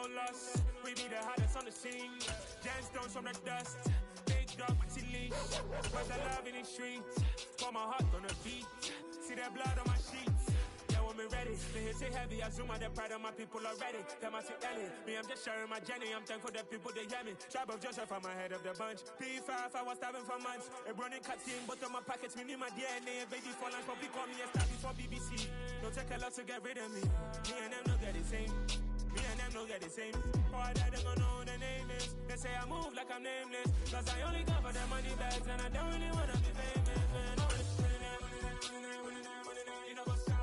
no loss. We be the hottest on the scene. Gemstones from the dust. Big dog, leash. Where's the love in the streets? Pour my heart on the beat. See that blood on my sheets. Yeah, when we ready, the hits it heavy. I zoom out the pride of my people already. Tell my sick Ellie, me, I'm just sharing my journey. I'm thankful that people, they hear me. Tribe of Joseph, I'm ahead of the bunch. P5, I was starving for months. A running cut team, but on my pockets, me need my DNA. Baby for lunch, but we call me a star before BBC. Don't take a lot to get rid of me. Me and them don't get the same. Me and them don't get the same. For I die, they gon' know who the name is. They say I move like I'm nameless. Cause I only go for the money bags, and I don't really wanna be famous, man. You know what's up?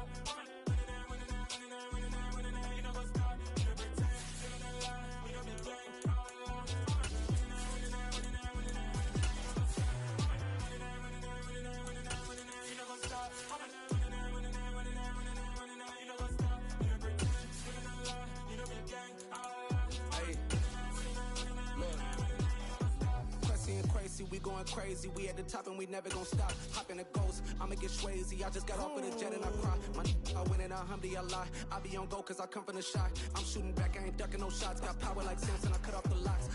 We going crazy, we at the top and we never gonna stop. Hop in a ghost, I'ma get swayzy. I just got off with a jet and I cry. My I win and alhamdulillah. I be on go cause I come from the shot. I'm shooting back, I ain't ducking no shots. Got power like Samson, I cut off the locks.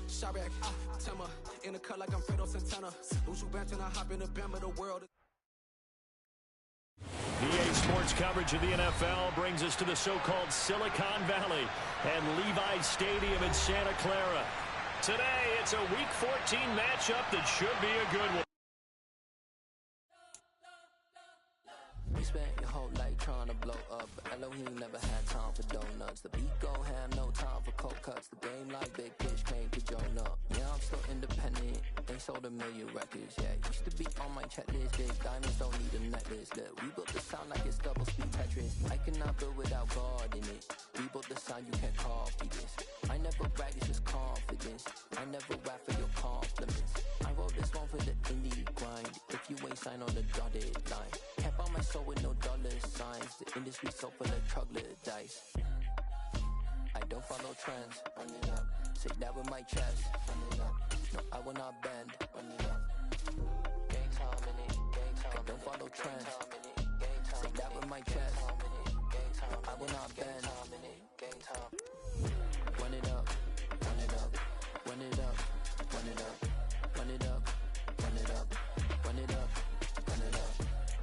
Shot back, Timmer. In the cut like I'm Fredo Santana. Lose you Banton, I hop in the Bama, the world. EA Sports coverage of the NFL brings us to the so-called Silicon Valley and Levi Stadium in Santa Clara. Today, it's a Week 14 matchup that should be a good one. We spent your whole life trying to blow up, but Elohim never had time for donuts. The beat go ham, no time for cold cuts. The game like Big Fish came to join up. Yeah, I'm still independent, they sold 1 million records. Yeah, used to be on my checklist. Big diamonds don't need a necklace. Look, we built the sound like it's double speed Tetris. I cannot build without God in it. We built the sound, you can't copy this. I never brag, it's just confidence. I never rap for your compliments. I wrote this one for the indie grind. If you ain't signed on the dotted line, can't buy my soul with no dollar signs. The industry so full of troglodytes. I don't follow trends. Run it up. Say that with my chest. Run it up. No, I will not bend. Run it up. Gang time in it. Gang time. I don't follow trends. Say that with my chest. No, I will not bend. Gang time. Run it up. Run it up. Run it up. Run it up. Run it up. Run it up. Run it up. Run it up.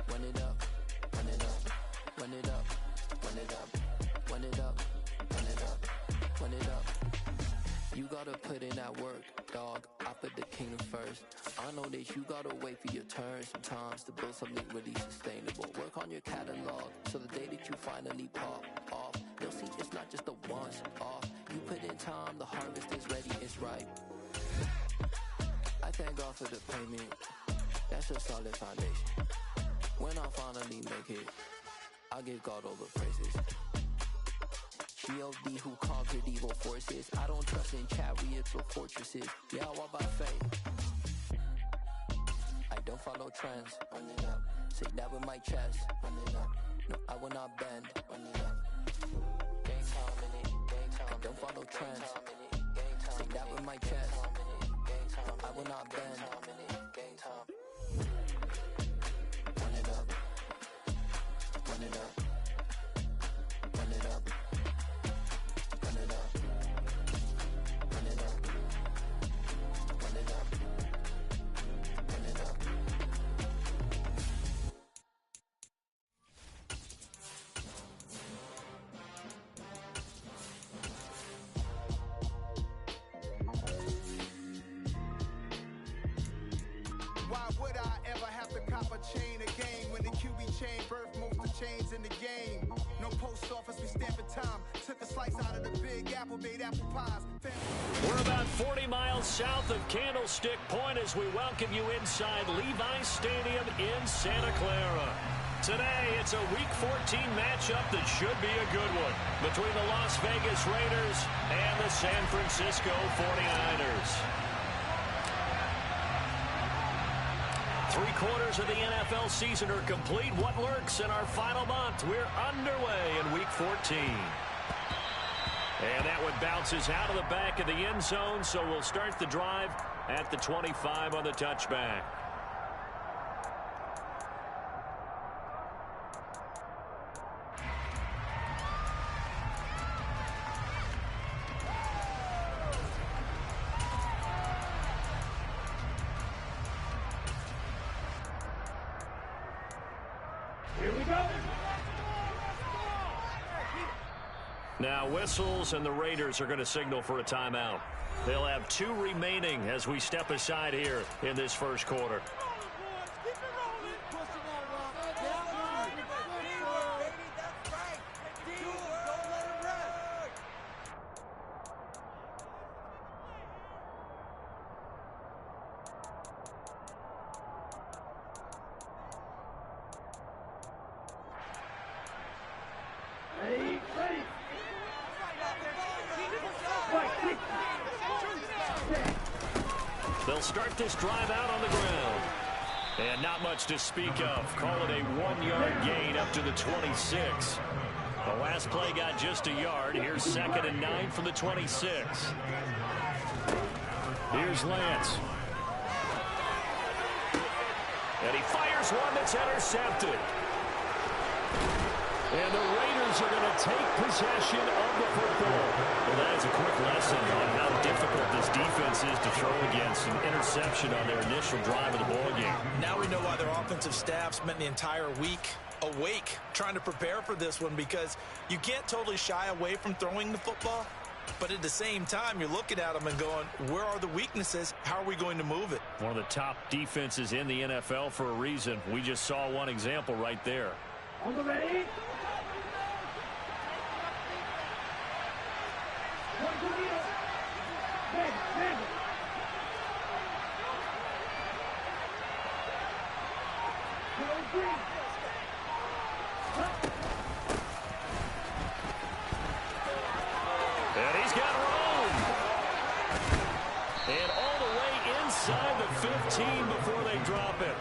Run it up. Run it up. Run it up. Run it up. Run it up. Run it up. Run it up. You gotta put in that work, dog. I put the kingdom first. I know that you gotta wait for your turn sometimes to build something really sustainable. Work on your catalog so the day that you finally pop off, you'll see it's not just a once off. You put in time, the harvest is ready, it's ripe. I thank God for the payment. That's a solid foundation. When I finally make it, I'll give God all the praises. G.O.D. who conquered evil forces. I don't trust in chariots or fortresses. Yeah, I walk by faith. I don't follow trends. Run it up. Say that with my chest. Run it up. No, I will not bend. Run it up. Gang time in it. Gang time. I don't follow trends. Say that with my chest. No, I will not bend. Gang time. Run it up. Run it up. Run it up. Run it up. Run it up. Run it up. Run it up. Why would I ever have to cop a chain again when the QB chain birthed most of the chains in the game? No post office, we stamping time. Took a slice out of the Big Apple, made apple pies. We're about 40 miles south of Candlestick Point as we welcome you inside Levi Stadium in Santa Clara. Today, it's a Week 14 matchup that should be a good one between the Las Vegas Raiders and the San Francisco 49ers. 3/4 of the NFL season are complete. What lurks in our final month? We're underway in Week 14. And that one bounces out of the back of the end zone, so we'll start the drive at the 25 on the touchback. Here we go. Now whistles, and the Raiders are going to signal for a timeout. They'll have 2 remaining as we step aside here in this first quarter. They'll start this drive out on the ground. And not much to speak of. Call it a 1-yard gain up to the 26. The last play got just a yard. Here's 2nd and 9 from the 26. Here's Lance. And he fires one that's intercepted. And the Raiders are going to take possession of the football. Well, that is a quick lesson on how difficult this defense is to throw against an interception on their initial drive of the ballgame. Now we know why their offensive staff spent the entire week awake trying to prepare for this one, because you can't totally shy away from throwing the football. But at the same time, you're looking at them and going, where are the weaknesses? How are we going to move it? One of the top defenses in the NFL for a reason. We just saw one example right there. On the ready. And he's got room. And all the way inside the 15 before they drop it.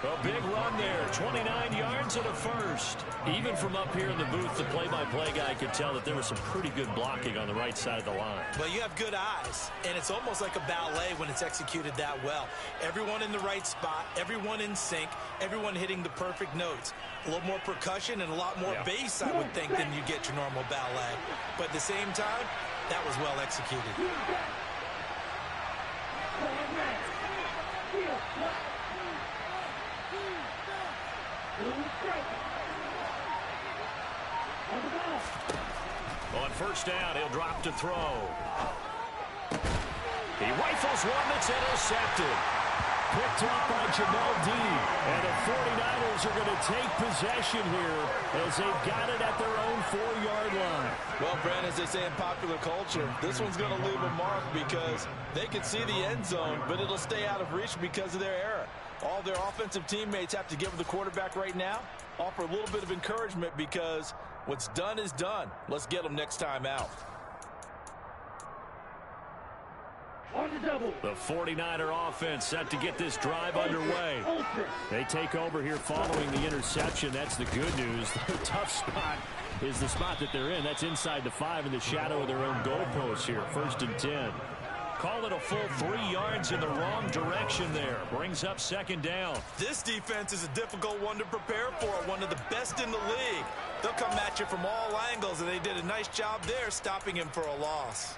A big run there, 29 yards and a first. Even from up here in the booth, the play-by-play guy could tell that there was some pretty good blocking on the right side of the line. Well, you have good eyes, and it's almost like a ballet when it's executed that well. Everyone in the right spot, everyone in sync, everyone hitting the perfect notes. A little more percussion and a lot more bass, I would think, than you get your normal ballet. But at the same time, that was well executed. On first down, he'll drop to throw. He rifles one that's intercepted. Picked up by Jamel Dean. And the 49ers are going to take possession here as they've got it at their own 4-yard line. Well, Brent, as they say in popular culture, this one's going to leave a mark because they can see the end zone, but it'll stay out of reach because of their error. All their offensive teammates have to give the quarterback right now, offer a little bit of encouragement, because what's done is done. Let's get them next time out. The 49er offense set to get this drive underway. They take over here following the interception. That's the good news. The tough spot is the spot that they're in. That's inside the 5 in the shadow of their own goalpost here. 1st and 10. Call it a full 3 yards in the wrong direction there. Brings up 2nd down. This defense is a difficult one to prepare for, one of the best in the league. They'll come at you from all angles, and they did a nice job there stopping him for a loss.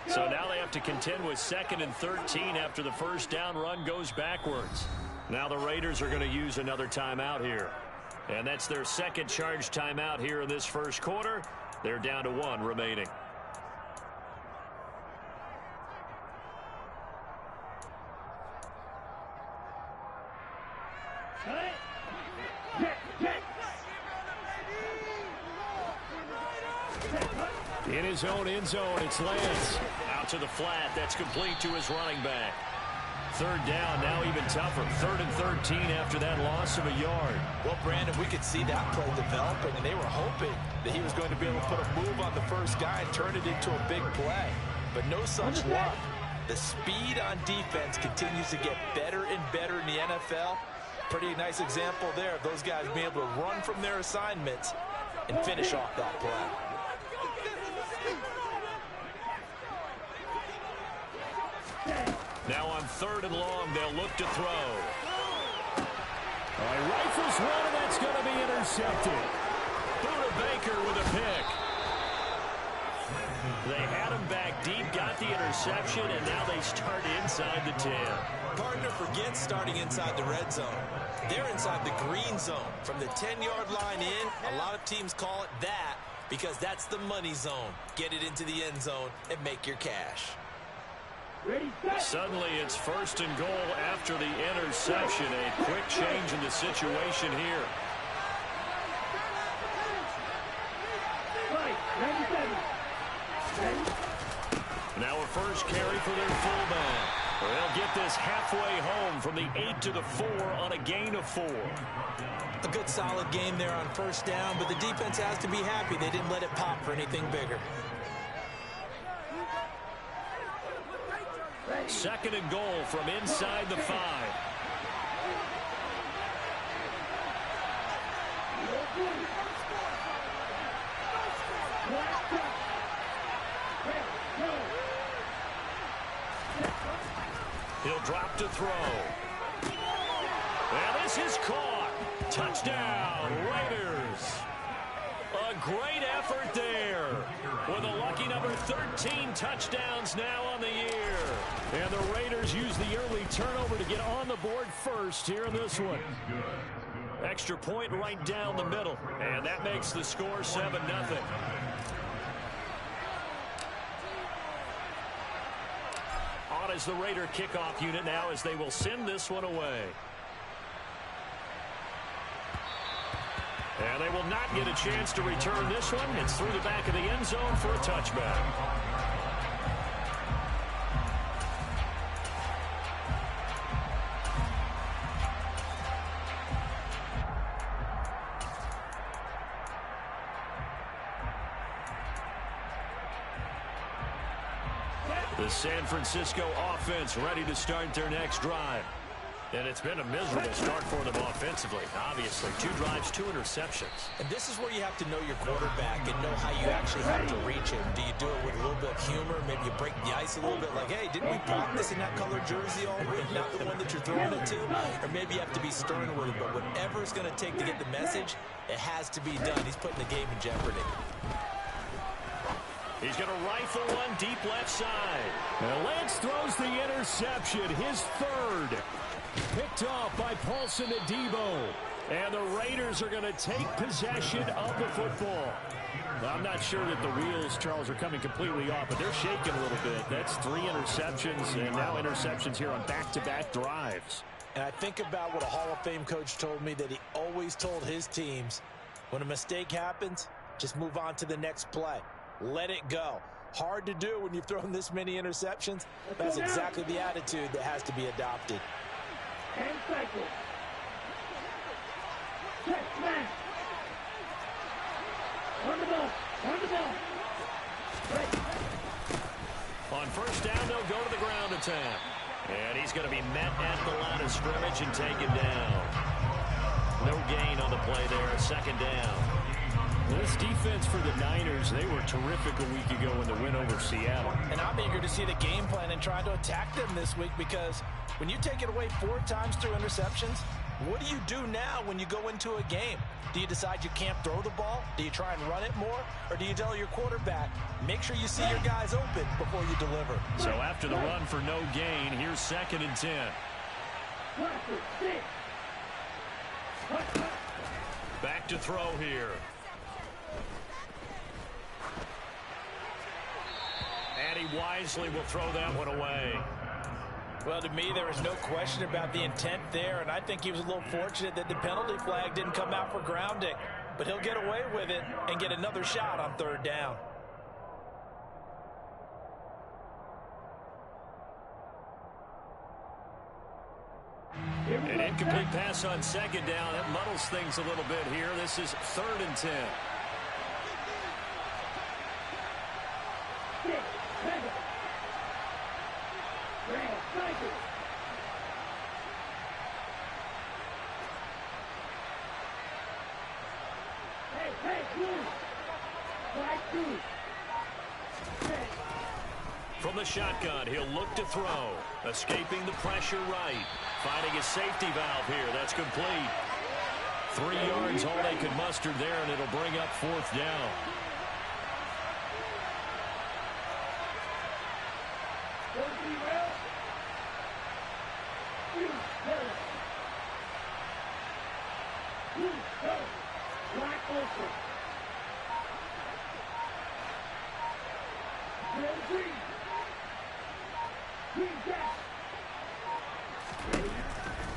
So now they have to contend with 2nd and 13 after the first down run goes backwards. Now the Raiders are going to use another timeout here. And that's their 2nd charge timeout here in this first quarter. They're down to 1 remaining. In his own end zone, it's Lance. Out to the flat. That's complete to his running back. 3rd down, now even tougher. 3rd and 13 after that loss of a yard. Well, Brandon, we could see that play developing, and they were hoping that he was going to be able to put a move on the first guy and turn it into a big play. But no such luck. The speed on defense continues to get better and better in the NFL. Pretty nice example there of those guys being able to run from their assignments and finish off that play. Now on 3rd and long, they'll look to throw. All right, rifles one, and that's going to be intercepted. Buda Baker with a pick. They had him back deep, got the interception, and now they start inside the 10. Partner, forget starting inside the red zone. They're inside the green zone. From the 10-yard line in, a lot of teams call it that because that's the money zone. Get it into the end zone and make your cash. Suddenly it's 1st and goal after the interception. A quick change in the situation here. Now a first carry for their fullback. They'll get this halfway home from the 8 to the 4 on a gain of 4. A good solid game there on first down, but the defense has to be happy they didn't let it pop for anything bigger. 2nd and goal from inside the 5. He'll drop to throw. And this is caught. Touchdown, Raiders. A great effort there. With a lucky number 13 touchdowns now on the year. And the Raiders use the early turnover to get on the board first here in this one. Extra point right down the middle. And that makes the score 7-0. On is the Raider kickoff unit now as they will send this one away. And they will not get a chance to return this one. It's through the back of the end zone for a touchback. The San Francisco offense ready to start their next drive. And it's been a miserable start for them offensively. Obviously, 2 drives, 2 interceptions. And this is where you have to know your quarterback and know how you actually have to reach him. Do you do it with a little bit of humor? Maybe you break the ice a little bit like, hey, didn't we practice in that colored jersey all week? Not the one that you're throwing it to? Or maybe you have to be stern with it. But whatever it's going to take to get the message, it has to be done. He's putting the game in jeopardy. He's going to rifle one deep left side. And Lance throws the interception, his 3rd. Picked off by Paulson Adebo. And the Raiders are going to take possession of the football. Now, I'm not sure that the wheels, Charles, are coming completely off, but they're shaking a little bit. That's 3 interceptions, and now interceptions here on back-to-back drives. And I think about what a Hall of Fame coach told me, that he always told his teams, when a mistake happens, just move on to the next play. Let it go. Hard to do when you've thrown this many interceptions. That's exactly the attitude that has to be adopted. And cycle. Check, smash. On the ball. On the ball. Right. On first down, they'll go to the ground attack. And he's going to be met at the line of scrimmage and taken down. No gain on the play there. 2nd down. This defense for the Niners, they were terrific a week ago in the win over Seattle. And I'm eager to see the game plan and try to attack them this week, because when you take it away 4 times through interceptions, what do you do now when you go into a game? Do you decide you can't throw the ball? Do you try and run it more? Or do you tell your quarterback, make sure you see your guys open before you deliver? So after the run for no gain, here's 2nd and 10. Back to throw here. And he wisely will throw that one away. Well, to me, there is no question about the intent there, and I think he was a little fortunate that the penalty flag didn't come out for grounding. But he'll get away with it and get another shot on 3rd down. An incomplete pass on 2nd down. That muddles things a little bit here. This is 3rd and 10. From the shotgun, he'll look to throw. Escaping the pressure right. Finding a safety valve here. That's complete. 3 yards, all they could muster there, and it'll bring up 4th down.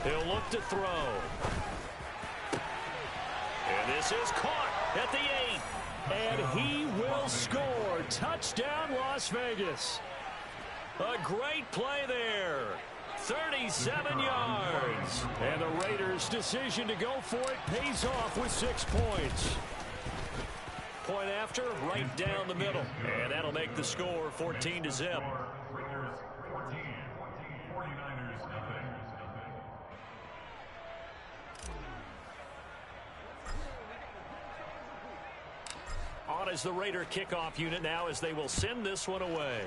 He'll look to throw. And this is caught at the 8. And he will score. Touchdown, Las Vegas. A great play there. 37 yards. And the Raiders' decision to go for it pays off with 6 points. Point after, right down the middle. And that'll make the score 14-0. On is the Raider kickoff unit now as they will send this one away.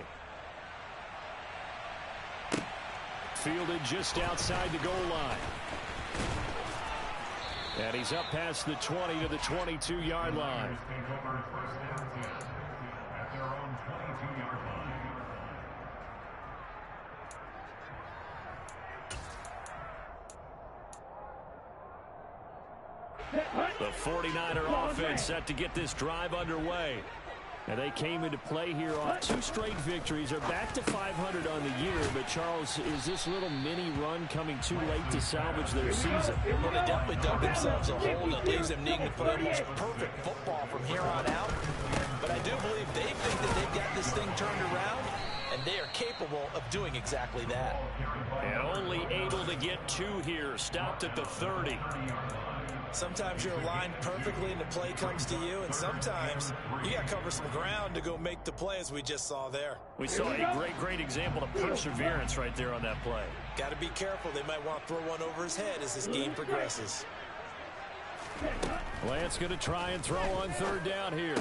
Fielded just outside the goal line. And he's up past the 20 to the 22-yard line. The 49er offense set to get this drive underway. And they came into play here off 2 straight victories. They're back to 500 on the year. But, Charles, is this little mini run coming too late to salvage their season? Well, they definitely dug themselves a hole that leaves them needing to play almost perfect football from here on out. But I do believe they think that they've got this thing turned around, and they are capable of doing exactly that. And only able to get 2 here. Stopped at the 30. Sometimes you're aligned perfectly and the play comes to you, and sometimes you got to cover some ground to go make the play, as we just saw there. We saw a great example of perseverance right there on that play. Got to be careful. They might want to throw one over his head as this game progresses. Lance going to try and throw on 3rd down here.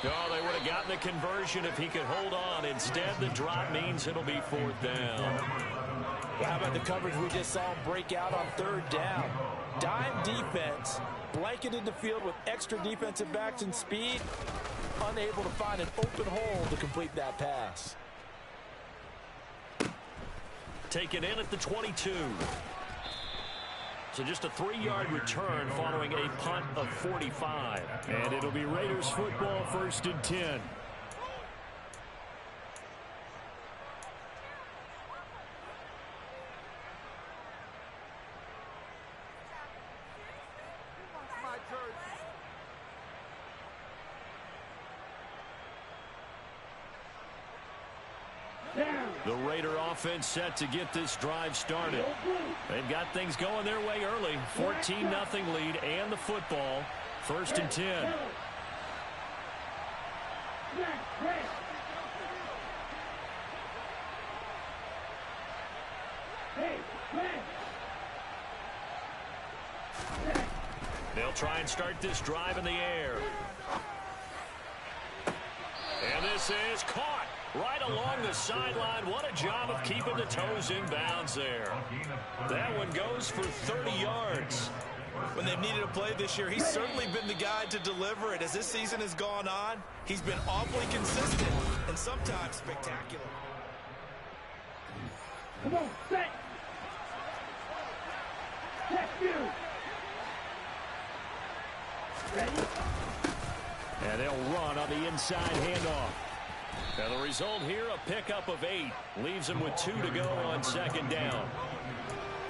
Oh, they would have gotten the conversion if he could hold on. Instead, the drop means it'll be 4th down. Well, how about the coverage we just saw him break out on 3rd down? Dime defense, blanketed the field with extra defensive backs and speed, unable to find an open hole to complete that pass. Taken in at the 22. So just a 3-yard return following a punt of 45. And it'll be Raiders football, 1st and 10. The Raider offense set to get this drive started. They've got things going their way early. 14-0 lead and the football. 1st and 10. They'll try and start this drive in the air. And this is caught right along the sideline. What a job of keeping the toes in bounds there. That one goes for 30 yards. When they've needed a play this year, he's certainly been the guy to deliver it. As this season has gone on, he's been awfully consistent and sometimes spectacular. Come on, set. Set you. Ready? And they'll run on the inside handoff. And the result here, a pickup of 8. Leaves them with 2 to go on 2nd down.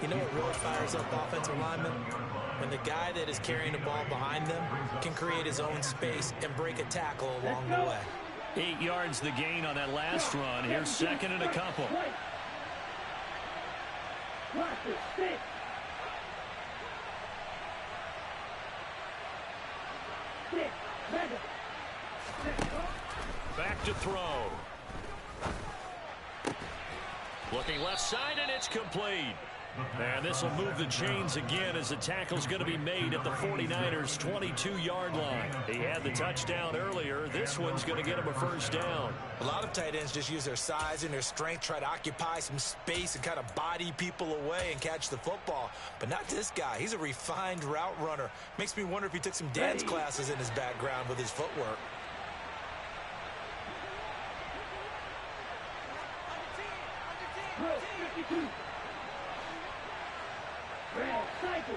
You know what really fires up offensive linemen? When the guy that is carrying the ball behind them can create his own space and break a tackle along the way. 8 yards the gain on that last run. Here's 2nd and a couple. Back to throw. Looking left side, and it's complete. And this will move the chains again as the tackle's going to be made at the 49ers' 22-yard line. He had the touchdown earlier. This one's going to get him a 1st down. A lot of tight ends just use their size and their strength, try to occupy some space and kind of body people away and catch the football. But not this guy. He's a refined route runner. Makes me wonder if he took some dance classes in his background with his footwork. Red cycle.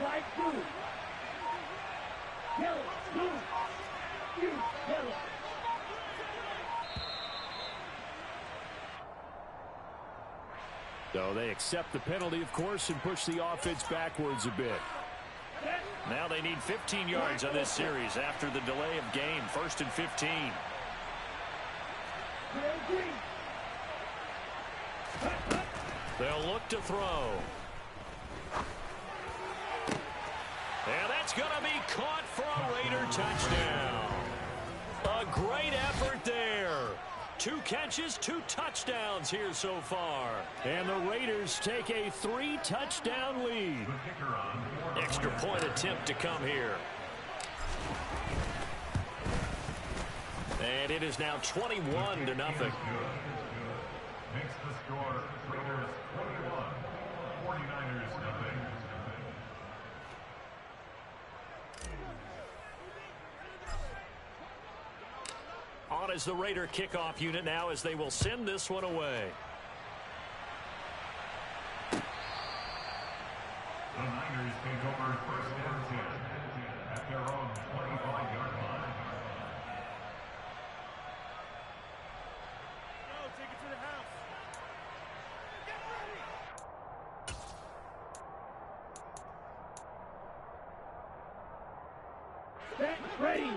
Right through. Yellow, blue. You, yellow. So they accept the penalty, of course, and push the offense backwards a bit. Now they need 15 yards on this series after the delay of game. 1st and 15. They'll look to throw. And that's going to be caught for a Raider touchdown. A great effort there. 2 catches, 2 touchdowns here so far. And the Raiders take a 3-touchdown lead. Extra point attempt to come here. And it is now 21-0. Makes the score Raiders 21, 49ers nothing. On is the Raider kickoff unit now as they will send this one away. The Niners take over 1st and 10 at their own 25-yard line. Go, take it to the house.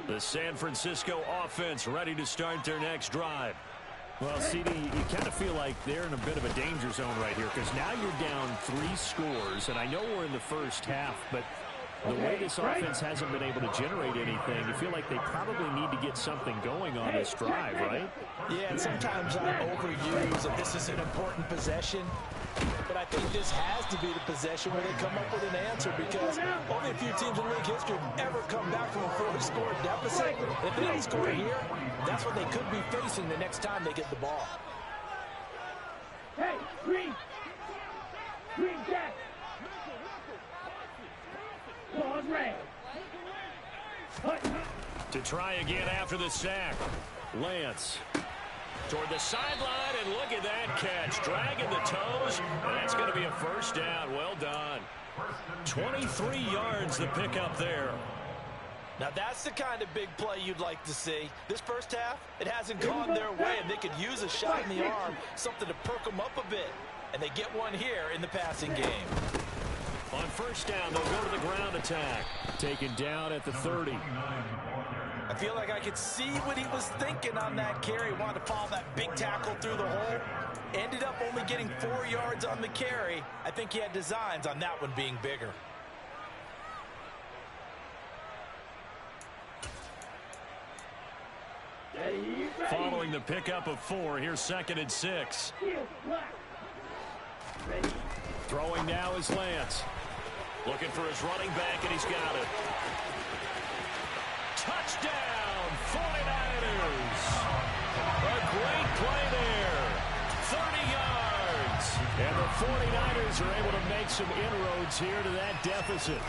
The San Francisco offense ready to start their next drive. Well, CD, you kind of feel like they're in a bit of a danger zone right here because now you're down 3 scores, and I know we're in the first half, but the way this offense hasn't been able to generate anything, you feel like they probably need to get something going on this drive, right? Yeah, and sometimes I overuse that this is an important possession, but I think this has to be the possession where they come up with an answer because only a few teams in league history have ever come back from a 4-score deficit. If they don't score here, that's what they could be facing the next time they get the ball. Hey, Green! Green Jack! Ball's red. To try again after the sack. Lance toward the sideline, and look at that catch. Dragging the toes, and that's going to be a first down. Well done. 23 yards the pickup there. Now that's the kind of big play you'd like to see. This first half, it hasn't gone their way, and they could use a shot in the arm, something to perk them up a bit. And they get one here in the passing game. On first down, they'll go to the ground attack. Taken down at the 30. I feel like I could see what he was thinking on that carry. Wanted to follow that big tackle through the hole. Ended up only getting 4 yards on the carry. I think he had designs on that one being bigger. Following the pickup of 4, here's 2nd and 6. Throwing now is Lance. Looking for his running back, and he's got it. Touchdown, 49ers. A great play there. 30 yards. And the 49ers are able to make some inroads here to that deficit.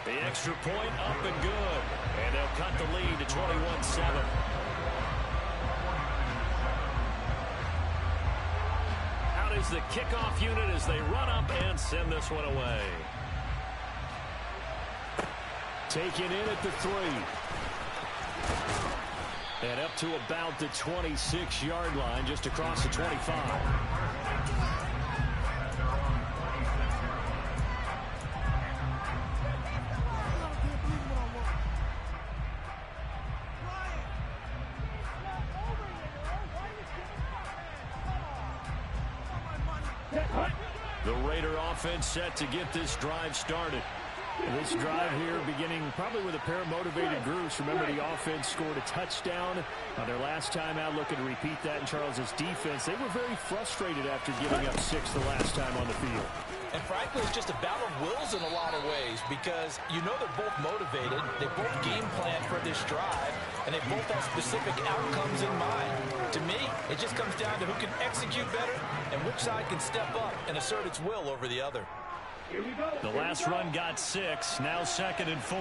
The extra point up and good. And they'll cut the lead to 21-7. Out is the kickoff unit as they run up and send this one away. Taken in at the 3. And up to about the 26-yard line, just across the 25. The Raider offense set to get this drive started. This drive here beginning probably with a pair of motivated groups. Remember, the offense scored a touchdown on their last time out. Looking to repeat that in Charles's defense. They were very frustrated after giving up 6 the last time on the field. And frankly, it's just a battle of wills in a lot of ways because you know they're both motivated. They both game plan for this drive, and they both have specific outcomes in mind. To me, it just comes down to who can execute better and which side can step up and assert its will over the other. The last run got 6, now 2nd and 4.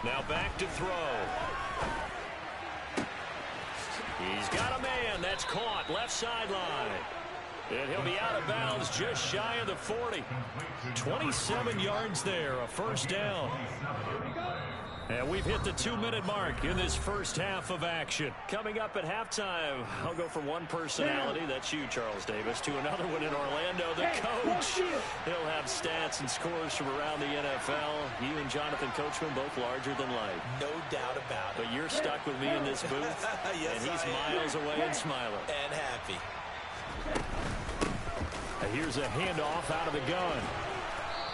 Now back to throw. He's got a man. That's caught. Left sideline. And he'll be out of bounds just shy of the 40. 27 yards there, a first down. And we've hit the 2-minute mark in this first half of action. Coming up at halftime, I'll go from one personality, that's you, Charles Davis, to another one in Orlando, the coach. He'll have stats and scores from around the NFL. You and Jonathan Coachman both larger than life. No doubt about it. But you're stuck with me in this booth, yes, and he's miles away and smiling. And happy. And here's a handoff out of the gun.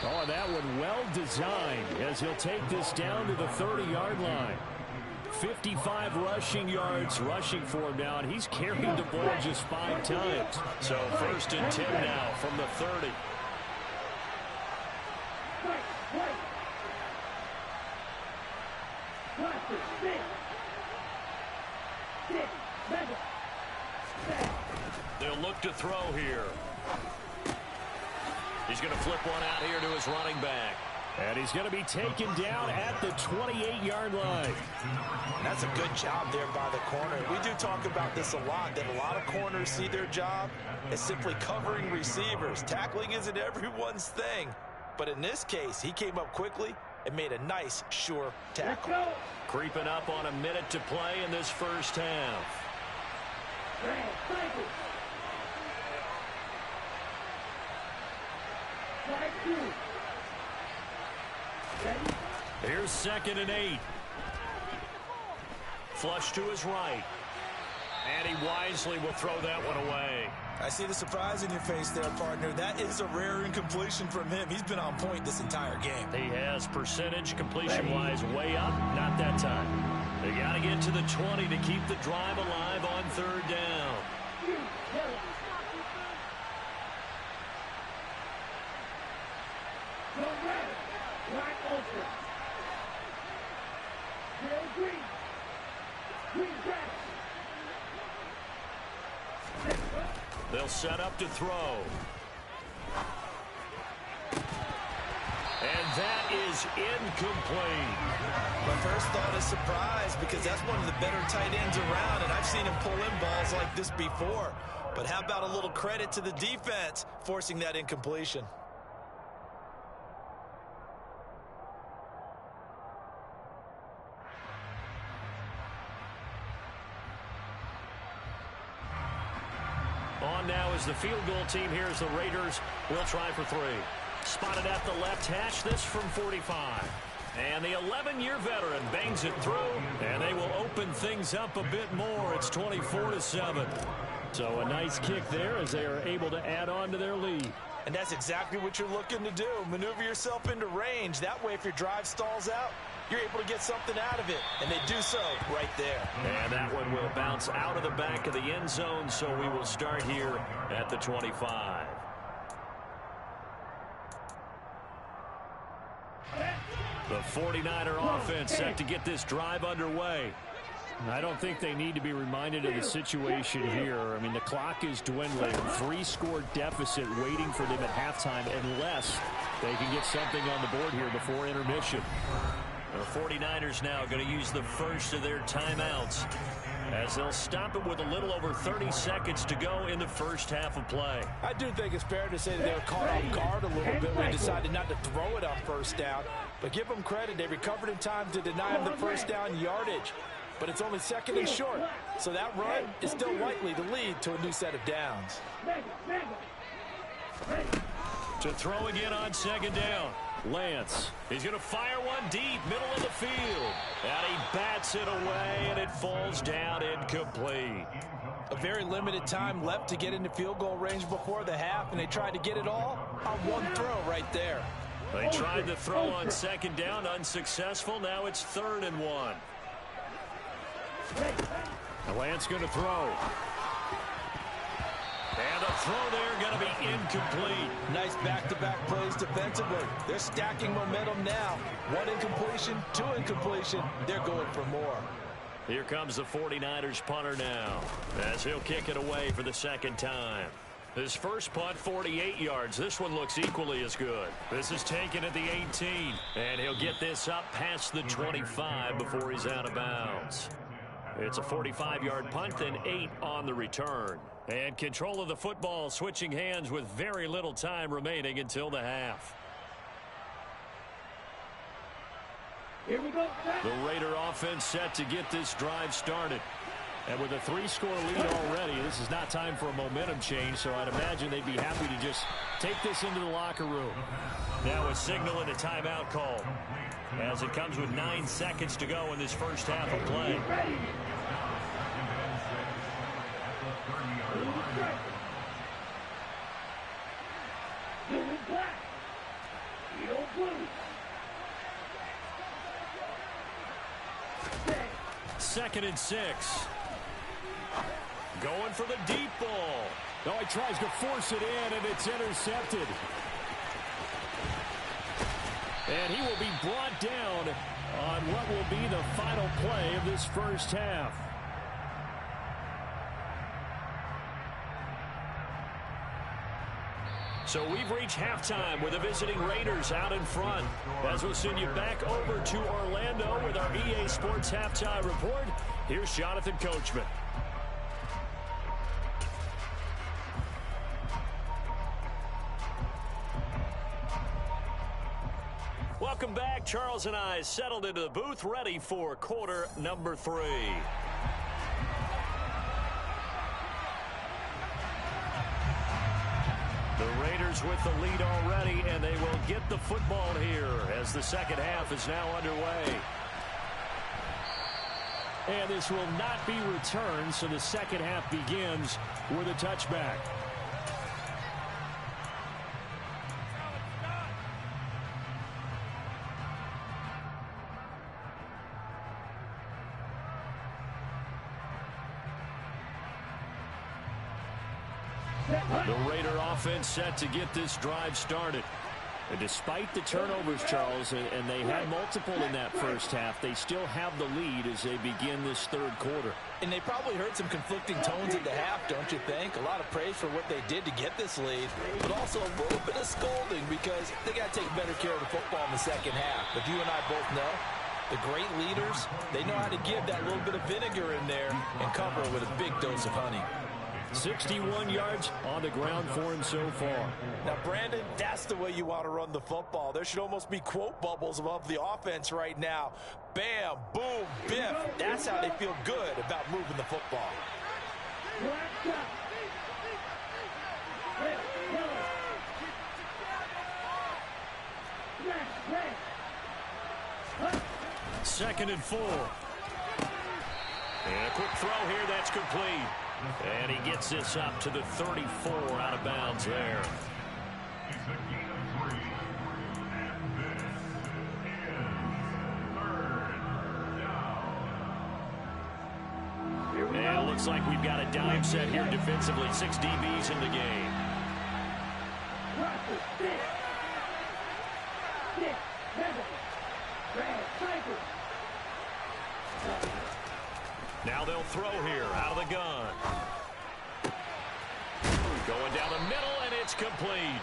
Oh, that one well designed as he'll take this down to the 30-yard line. 55 rushing yards rushing for him now, and he's carried the ball just 5 times. So 1st and 10 now from the 30. They'll look to throw here. He's going to flip one out here to his running back. And he's going to be taken down at the 28-yard line. That's a good job there by the corner. We do talk about this a lot, that a lot of corners see their job as simply covering receivers. Tackling isn't everyone's thing. But in this case, he came up quickly and made a nice, sure tackle. Creeping up on a minute to play in this first half. Here's 2nd and 8. Flush to his right. And he wisely will throw that one away. I see the surprise in your face there, partner. That is a rare incompletion from him. He's been on point this entire game. He has percentage completion-wise way up. Not that time. They got to get to the 20 to keep the drive alive on 3rd down. They'll set up to throw. And that is incomplete. My first thought is surprise, because that's one of the better tight ends around, and I've seen him pull in balls like this before. But how about a little credit to the defense forcing that incompletion? On now is the field goal team. Here's the Raiders. Will try for 3. Spotted at the left hash, this from 45. And the 11-year veteran bangs it through, and they will open things up a bit more. It's 24-7. So a nice kick there as they are able to add on to their lead. And that's exactly what you're looking to do. Maneuver yourself into range. That way, if your drive stalls out, you're able to get something out of it. And they do so right there. And that one will bounce out of the back of the end zone, so we will start here at the 25. The 49er offense set to get this drive underway. I don't think they need to be reminded of the situation here. I mean, the clock is dwindling. 3-score deficit waiting for them at halftime unless they can get something on the board here before intermission. The 49ers now going to use the first of their timeouts as they'll stop it with a little over 30 seconds to go in the first half of play. I do think it's fair to say that they were caught off guard a little bit when they decided not to throw it on first down. But give them credit. They recovered in time to deny them the first down yardage. But it's only 2nd and short. So that run is still likely to lead to a new set of downs. To throw again on 2nd down. Lance, he's going to fire one deep, middle of the field. And he bats it away, and it falls down incomplete. A very limited time left to get into field goal range before the half, and they tried to get it all on one throw right there. They tried the throw on 2nd down, unsuccessful. Now it's 3rd and 1. Lance going to throw. And a throw there going to be incomplete. Nice back-to-back plays defensively. They're stacking momentum now. 1 incompletion, 2 incompletion. They're going for more. Here comes the 49ers punter now as he'll kick it away for the 2nd time. His first punt, 48 yards. This one looks equally as good. This is taken at the 18, and he'll get this up past the 25 before he's out of bounds. It's a 45-yard punt and 8 on the return. And control of the football switching hands with very little time remaining until the half. Here we go. The Raider offense set to get this drive started. And with a 3-score lead already, this is not time for a momentum change, so I'd imagine they'd be happy to just take this into the locker room. Now a signal and a timeout call, as it comes with 9 seconds to go in this first half of play. Second and 6. Going for the deep ball. Oh, he tries to force it in, and it's intercepted. And he will be brought down on what will be the final play of this first half. So we've reached halftime with the visiting Raiders out in front. As we'll send you back over to Orlando with our EA Sports Halftime Report, here's Jonathan Coachman. Welcome back. Charles and I settled into the booth, ready for quarter number 3. The Raiders with the lead already, and they will get the football here as the second half is now underway. And this will not be returned, so the second half begins with a touchback. The Raider offense set to get this drive started. And despite the turnovers, Charles, and they had multiple in that first half, they still have the lead as they begin this third quarter. And they probably heard some conflicting tones at the half, don't you think? A lot of praise for what they did to get this lead, but also a little bit of scolding because they got to take better care of the football in the second half. But you and I both know the great leaders, they know how to give that little bit of vinegar in there and cover it with a big dose of honey. 61 yards on the ground for him so far. Now, Brandon, that's the way you want to run the football. There should almost be quote bubbles above the offense right now. Bam, boom, biff. That's how they feel good about moving the football. Second and 4. And a quick throw here, that's complete. And he gets this up to the 34 out of bounds there. It's a gain of 3, and this is third down. And it looks like we've got a dime set here defensively. 6 DBs in the game. Now they'll throw here out of the gun. Going down the middle, and it's complete.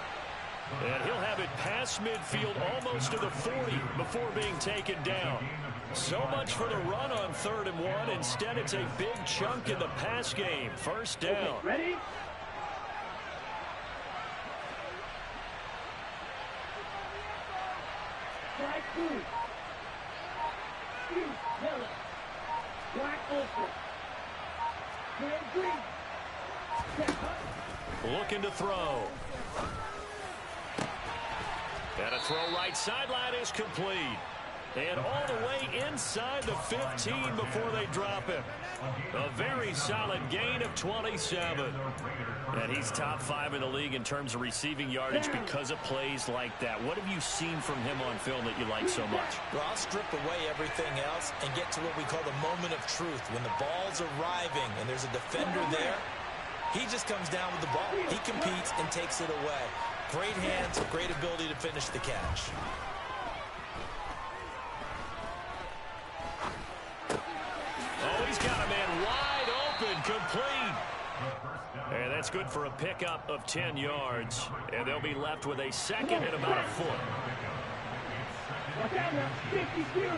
And he'll have it past midfield almost to the 40 before being taken down. So much for the run on 3rd and 1. Instead, it's a big chunk in the pass game. First down. Okay, ready? Strike 2. Yellow. Black open. Red green. Looking to throw. And a throw right sideline is complete. And all the way inside the 15 before they drop him. A very solid gain of 27. And he's top 5 in the league in terms of receiving yardage because of plays like that. What have you seen from him on film that you like so much? Well, I'll strip away everything else and get to what we call the moment of truth. When the ball's arriving and there's a defender there, he just comes down with the ball. He competes and takes it away. Great hands, great ability to finish the catch. Oh, he's got a man wide open, complete. And that's good for a pickup of 10 yards. And they'll be left with a second and about a foot. Watch out now, 52.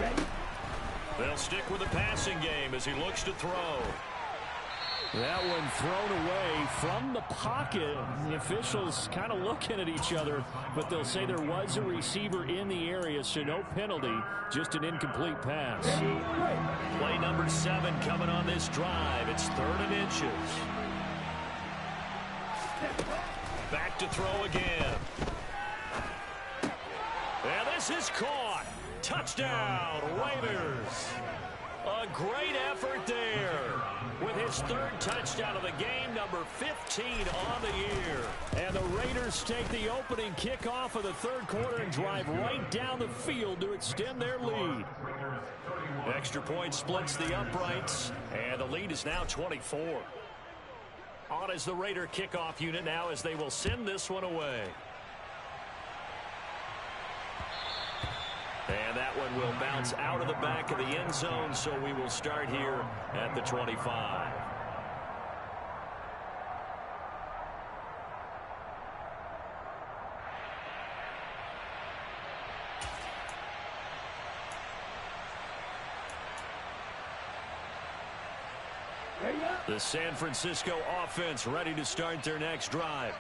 Ready? They'll stick with the passing game as he looks to throw. That one thrown away from the pocket. The officials kind of looking at each other, but they'll say there was a receiver in the area, so no penalty, just an incomplete pass. Play number 7 coming on this drive. It's 3rd and inches. Back to throw again. And this is caught. Touchdown, Raiders. A great effort there with his 3rd touchdown of the game, number 15 on the year. And the Raiders take the opening kickoff of the 3rd quarter and drive right down the field to extend their lead. Extra point splits the uprights, and the lead is now 24. On is the Raider kickoff unit now as they will send this one away. And that one will bounce out of the back of the end zone, so we will start here at the 25. The San Francisco offense ready to start their next drive.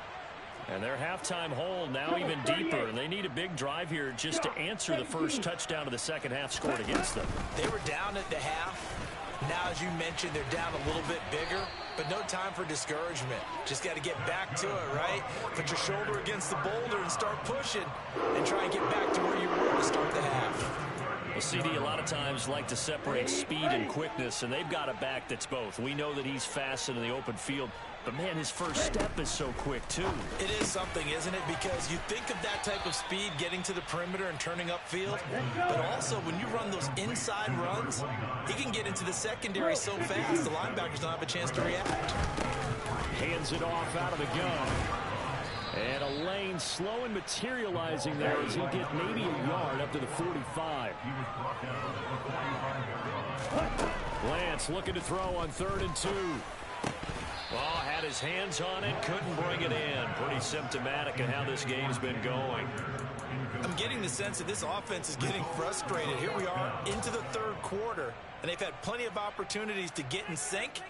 And their halftime hole now even deeper, and they need a big drive here just to answer the first touchdown of the second half scored against them. They were down at the half. Now, as you mentioned, they're down a little bit bigger, but no time for discouragement. Just got to get back to it, right? Put your shoulder against the boulder and start pushing and try and get back to where you were to start the half. Well, CD, a lot of times like to separate speed and quickness, and they've got a back that's both. We know that he's fast in the open field, but, man, his first step is so quick, too. It is something, isn't it? Because you think of that type of speed getting to the perimeter and turning upfield, but also when you run those inside runs, he can get into the secondary so fast the linebackers don't have a chance to react. Hands it off out of the gun. And a lane slow and materializing there as he'll get maybe a yard up to the 45. Lance looking to throw on 3rd and 2. Oh, had his hands on it, couldn't bring it in. Pretty symptomatic of how this game's been going. I'm getting the sense that this offense is getting frustrated. Here we are into the 3rd quarter, and they've had plenty of opportunities to get in sync.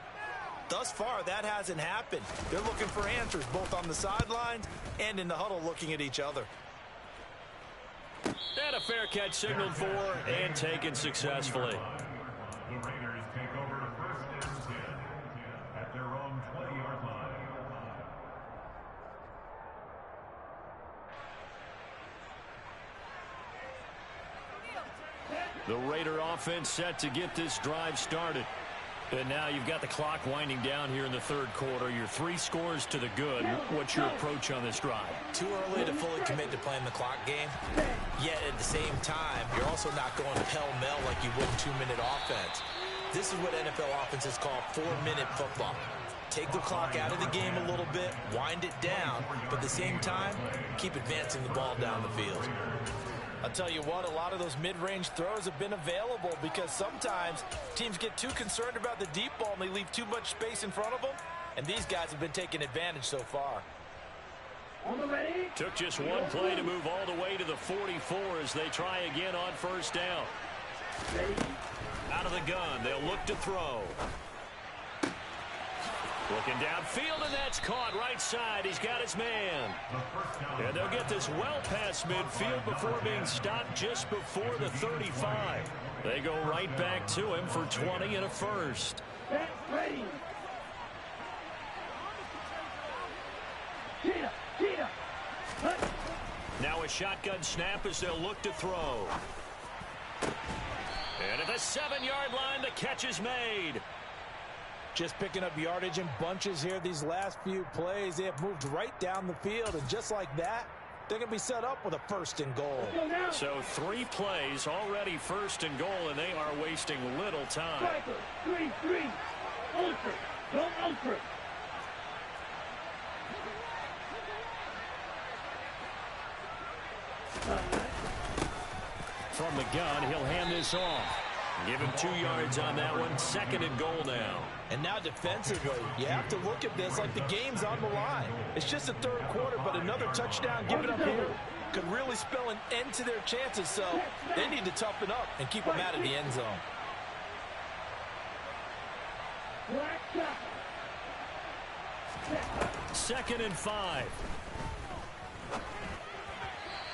Thus far, that hasn't happened. They're looking for answers both on the sidelines and in the huddle looking at each other. And a fair catch signaled for and taken successfully. The Raiders take over 1st and 10 at their own 20-yard line. The Raider offense set to get this drive started. And now you've got the clock winding down here in the 3rd quarter. You're 3 scores to the good. What's your approach on this drive? Too early to fully commit to playing the clock game. Yet at the same time, you're also not going pell-mell like you would in 2-minute offense. This is what NFL offenses call 4-minute football. Take the clock out of the game a little bit, wind it down, but at the same time, keep advancing the ball down the field. I'll tell you what, a lot of those mid-range throws have been available because sometimes teams get too concerned about the deep ball and they leave too much space in front of them, and these guys have been taking advantage so far. Took just one play to move all the way to the 44 as they try again on 1st down. Out of the gun, they'll look to throw. Looking downfield, and that's caught right side. He's got his man. And they'll get this well past midfield before being stopped just before the 35. They go right back to him for 20 and a first. Now a shotgun snap as they'll look to throw. And at the 7-yard line, the catch is made. Just picking up yardage in bunches here these last few plays. They have moved right down the field, and just like that, they're going to be set up with a 1st and goal. So 3 plays already 1st and goal, and they are wasting little time. 3-3. Ultra. Go ultra. From the gun, he'll hand this off. Give him 2 yards on that one. 2nd and goal now. And now defensively, you have to look at this like the game's on the line. It's just the 3rd quarter, but another touchdown given up here could really spell an end to their chances, so they need to toughen up and keep them out of the end zone. Black shot. Second and 5.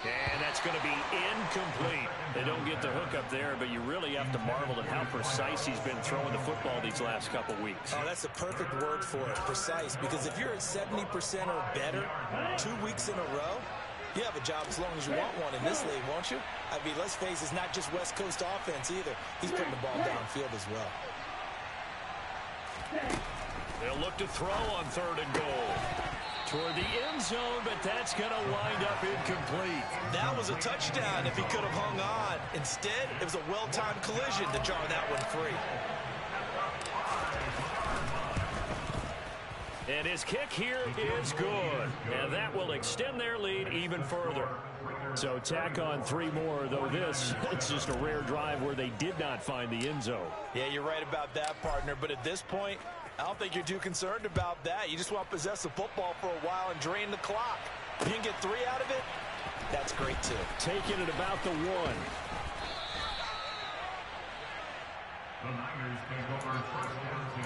And that's going to be incomplete. They don't get the hook up there, but you really have to marvel at how precise he's been throwing the football these last couple weeks. Oh, that's the perfect word for it, precise. Because if you're at 70% or better 2 weeks in a row, you have a job as long as you want one in this league, won't you? I mean, let's face it, it's not just West Coast offense either. He's putting the ball downfield as well. They'll look to throw on 3rd and goal. Toward the end zone, but that's going to wind up incomplete. That was a touchdown if he could have hung on. Instead, it was a well-timed collision to jar that one free. And his kick here is good. And that will extend their lead even further. So tack on 3 more, though it's just a rare drive where they did not find the end zone. Yeah, you're right about that, partner. But at this point, I don't think you're too concerned about that. You just want to possess the football for a while and drain the clock. If you can get 3 out of it, that's great, too. Taking it about the 1. The Niners take over first down 10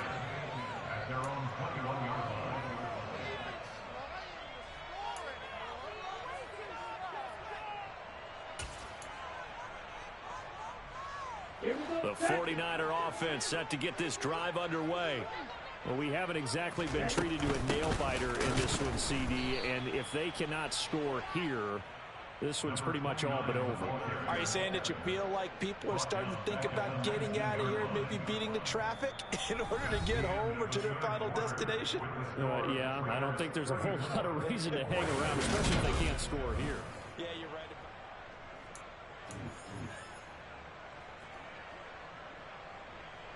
at their own 21-yard line. The 49er offense set to get this drive underway. Well, we haven't exactly been treated to a nail-biter in this one, CD, and if they cannot score here, this one's pretty much all but over. Are you saying that you feel like people are starting to think about getting out of here and maybe beating the traffic in order to get home or to their final destination? Yeah, I don't think there's a whole lot of reason to hang around, especially if they can't score here. Yeah, you're right.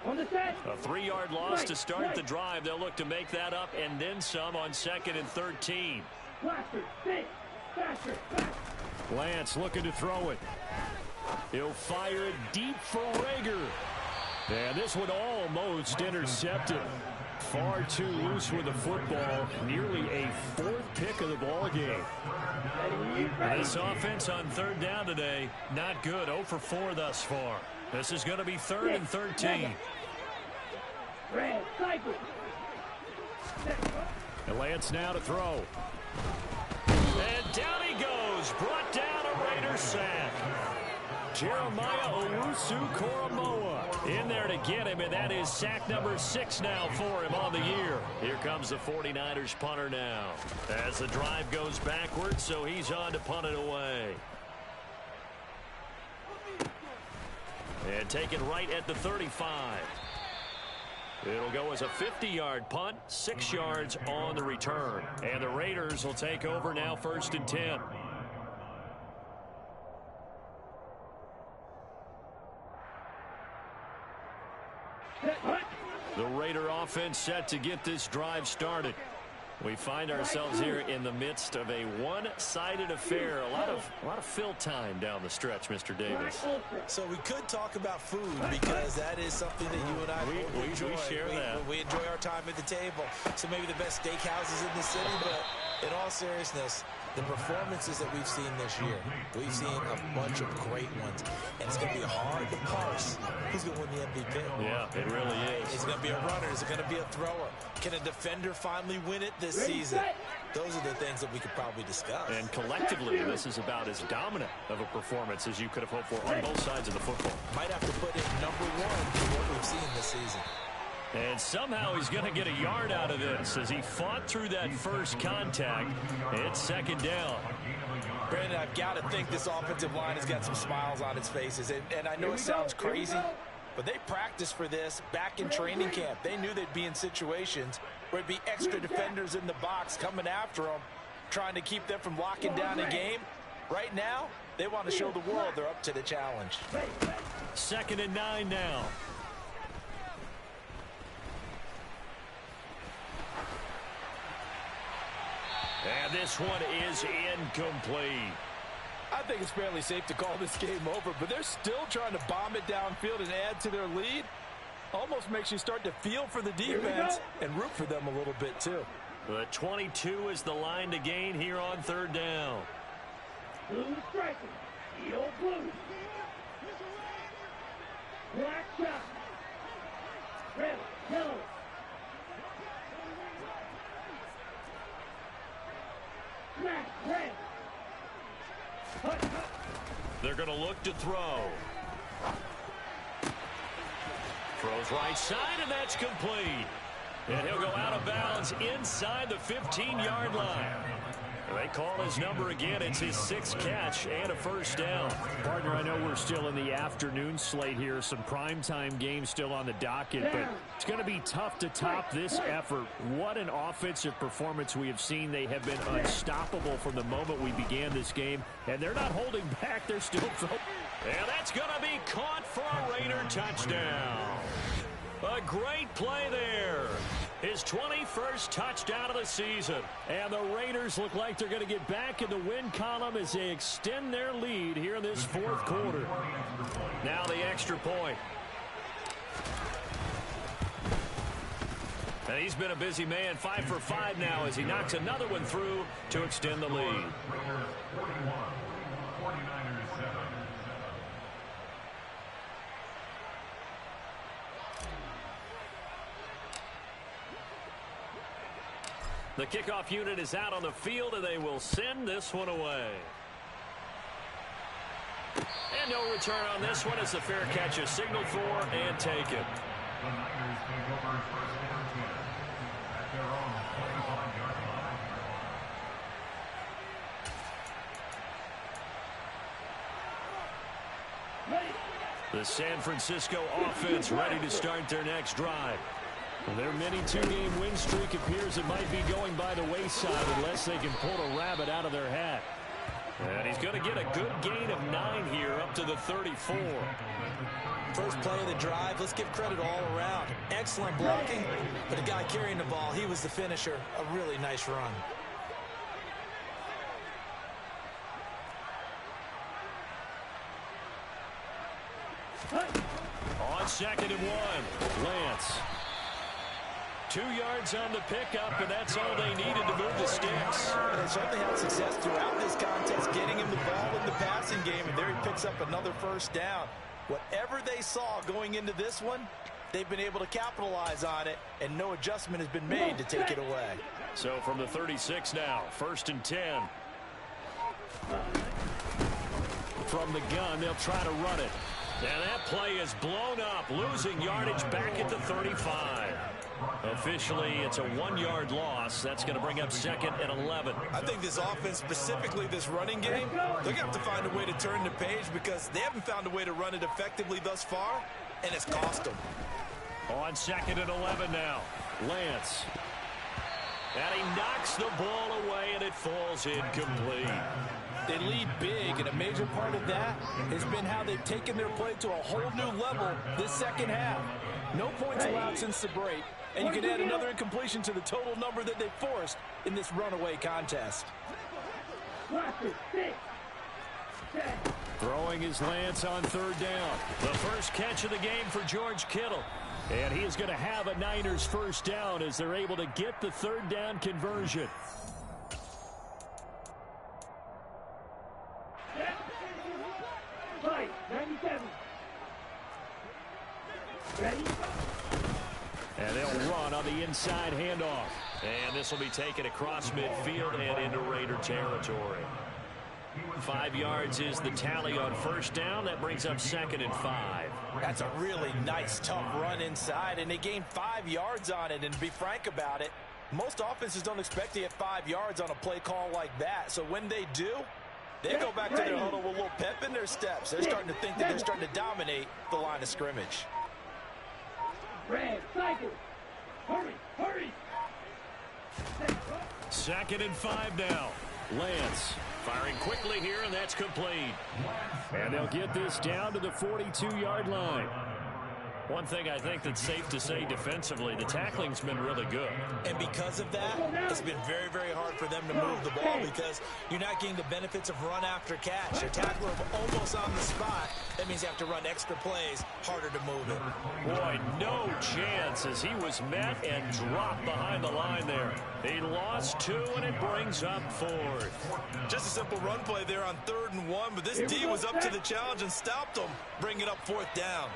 On the set. A 3-yard loss to start the drive. They'll look to make that up and then some on 2nd and 13. Blaster, stay. Faster. Lance looking to throw it. He'll fire it deep for Rager. And this one almost intercepted. Far too loose with the football. Nearly a 4th pick of the ball game. This offense on 3rd down today, not good. 0 for 4 thus far. This is going to be 3rd and 13. And Lance now to throw. And down he goes. Brought down a Raider sack. Jeremiah Owusu-Koramoah in there to get him, and that is sack number 6 now for him on the year. Here comes the 49ers punter now. As the drive goes backwards, so he's on to punt it away. And taken right at the 35. It'll go as a 50-yard punt, 6 yards on the return. And the Raiders will take over now 1st and 10. The Raider offense set to get this drive started. We find ourselves here in the midst of a one-sided affair. A lot of fill time down the stretch, Mr. Davis. So we could talk about food because that is something that you and I enjoy. We share that. We enjoy our time at the table. So maybe the best steakhouses in the city, but in all seriousness, the performances that we've seen this year, we've seen a bunch of great ones, and it's going to be hard to parse who's going to win the MVP. Yeah, it really is. Is it going to be a runner? Is it going to be a thrower? Can a defender finally win it this season? Those are the things that we could probably discuss. And collectively, this is about as dominant of a performance as you could have hoped for on both sides of the football. Might have to put it number 1 for what we've seen this season. And somehow he's going to get a yard out of this as he fought through that first contact. It's 2nd down. Brandon, I've got to think this offensive line has got some smiles on its faces. And I know it sounds crazy, but they practiced for this back in training camp. They knew they'd be in situations where it'd be extra defenders in the box coming after them, trying to keep them from locking down a game. Right now, they want to show the world they're up to the challenge. 2nd and 9 now. And this one is incomplete. I think it's fairly safe to call this game over, but they're still trying to bomb it downfield and add to their lead. Almost makes you start to feel for the defense and root for them a little bit, too. The 22 is the line to gain here on 3rd down. Blue striker, the old blue. Black shot. Red, yellow. They're going to look to throw. Throws right side, and that's complete. And he'll go out of bounds inside the 15-yard line. They call his number again. It's his 6th catch and a first down. Partner, I know we're still in the afternoon slate here. Some primetime games still on the docket, but it's going to be tough to top this effort. What an offensive performance we have seen. They have been unstoppable from the moment we began this game, and they're not holding back. They're still throwing. And that's going to be caught for a Raider touchdown. A great play there. His 21st touchdown of the season. And the Raiders look like they're going to get back in the win column as they extend their lead here in this 4th quarter. Now the extra point. And he's been a busy man, 5 for 5 now as he knocks another one through to extend the lead. The kickoff unit is out on the field, and they will send this one away. And no return on this one as the fair catch is signaled for and taken. The Niners take over first down 10 at their own 25-yard line. The San Francisco offense ready to start their next drive. Well, their mini 2-game win streak appears it might be going by the wayside unless they can pull a rabbit out of their hat. And he's going to get a good gain of 9 here up to the 34. First play of the drive, let's give credit all around. Excellent blocking, but the guy carrying the ball, he was the finisher. A really nice run. On 2nd and 1, Lance. 2 yards on the pickup, and that's all they needed to move the sticks. They certainly had success throughout this contest, getting him the ball in the passing game, and there he picks up another first down. Whatever they saw going into this one, they've been able to capitalize on it, and no adjustment has been made to take it away. So from the 36 now, 1st and 10. From the gun, they'll try to run it. And that play is blown up, losing yardage back at the 35. Officially, it's a 1-yard loss. That's going to bring up 2nd and 11. I think this offense, specifically this running game, they're going to have to find a way to turn the page because they haven't found a way to run it effectively thus far, and it's cost them. On 2nd and 11 now, Lance. And he knocks the ball away, and it falls incomplete. They lead big, and a major part of that has been how they've taken their play to a whole new level this second half. No points allowed since the break, and you can add another incompletion to the total number that they forced in this runaway contest. Throwing his Lance on 3rd down. The first catch of the game for George Kittle. And he is going to have a Niners first down as they're able to get the 3rd down conversion. Fight, 97. Ready? And they'll run on the inside handoff. And this will be taken across midfield and into Raider territory. 5 yards is the tally on first down. That brings up 2nd and 5. That's a really nice, tough run inside, and they gained 5 yards on it. And to be frank about it, most offenses don't expect to get 5 yards on a play call like that. So when they do, they go back to their huddle with a little pep in their steps. They're starting to think that they're starting to dominate the line of scrimmage. Red, cycle. Hurry, hurry. 2nd and 5 now. Lance firing quickly here, and that's complete. And they'll get this down to the 42-yard line. One thing I think that's safe to say defensively, the tackling's been really good. And because of that, it's been very, very hard for them to move the ball because you're not getting the benefits of run after catch. Your tackler almost on the spot. That means you have to run extra plays, harder to move it. Boy, no chance as he was met and dropped behind the line there. He lost 2, and it brings up 4th. Just a simple run play there on 3rd and 1, but this D was up to the challenge and stopped him, bringing up 4th down.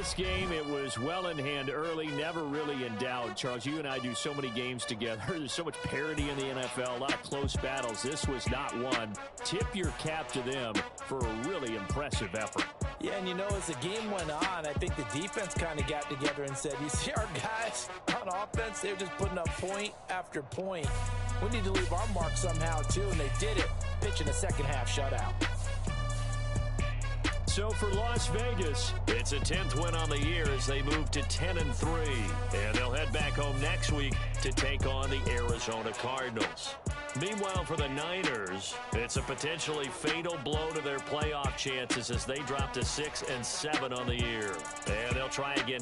This game, it was well in hand early, never really in doubt. Charles, you and I do so many games together. There's so much parity in the NFL, a lot of close battles. This was not one. Tip your cap to them for a really impressive effort. Yeah, and you know, as the game went on, I think the defense kind of got together and said, you see our guys on offense, they're just putting up point after point. We need to leave our mark somehow, too, and they did it, pitching a second-half shutout. So for Las Vegas, it's a 10th win on the year as they move to 10-3. And they'll head back home next week to take on the Arizona Cardinals. Meanwhile, for the Niners, it's a potentially fatal blow to their playoff chances as they drop to 6-7 on the year. And they'll try again.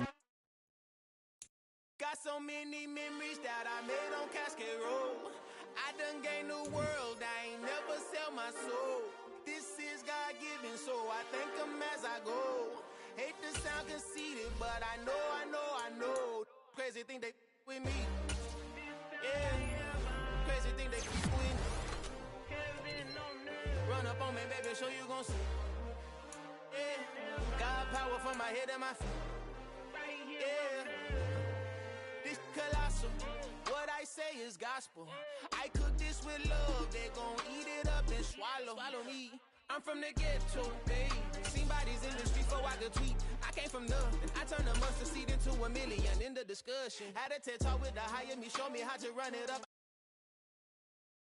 Got so many memories that I made on Cascade Road. I done gained the world, I ain't never sell my soul. This is God-given, so I thank him as I go. Hate to sound conceited, but I know. Crazy thing they with me. Yeah. Crazy thing they with me. Run up on me, baby, show you gon' see. Yeah. God power from my head and my feet. Yeah. This colossal. What I say is gospel. I cook this with love. They gon' eat it up and swallow me. I'm from the ghetto, babe. Seen bodies in the street before I could tweet. I came from nothing. I turned a mustard seed into $1 million in the discussion. Had a TED talk with the higher me, show me how to run it up.